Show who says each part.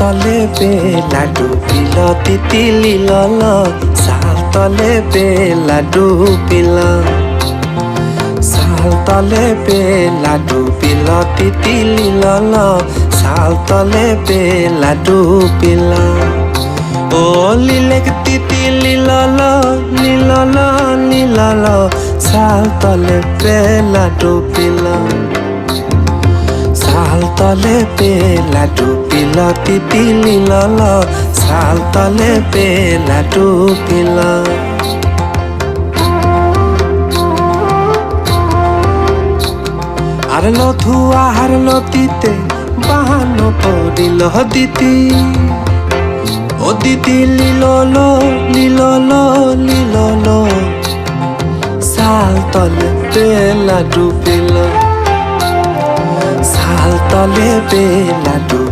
Speaker 1: তলে বেলা ডুবিল তিতিলি লল শাল তলে বেলা ডুবিল শাল তলে বেলা ডুবিল তিতিলি লল শাল তলে বেলা ডুবিল ও লিলেক তিতিলি লল নীলল নীলল শাল তলে বেলা ডুবিল শাল তলে বেলা ডুবিল তিতিলি লল শাল তলে বেলা ডুবিল হারলো ধুয়া হারলো দিতে বাহানো পড়িল দিতি ও দিদি লিলল লিলল লিলল শাল তলে বেলা ডুবিল শাল তলে বেলা ডুবিল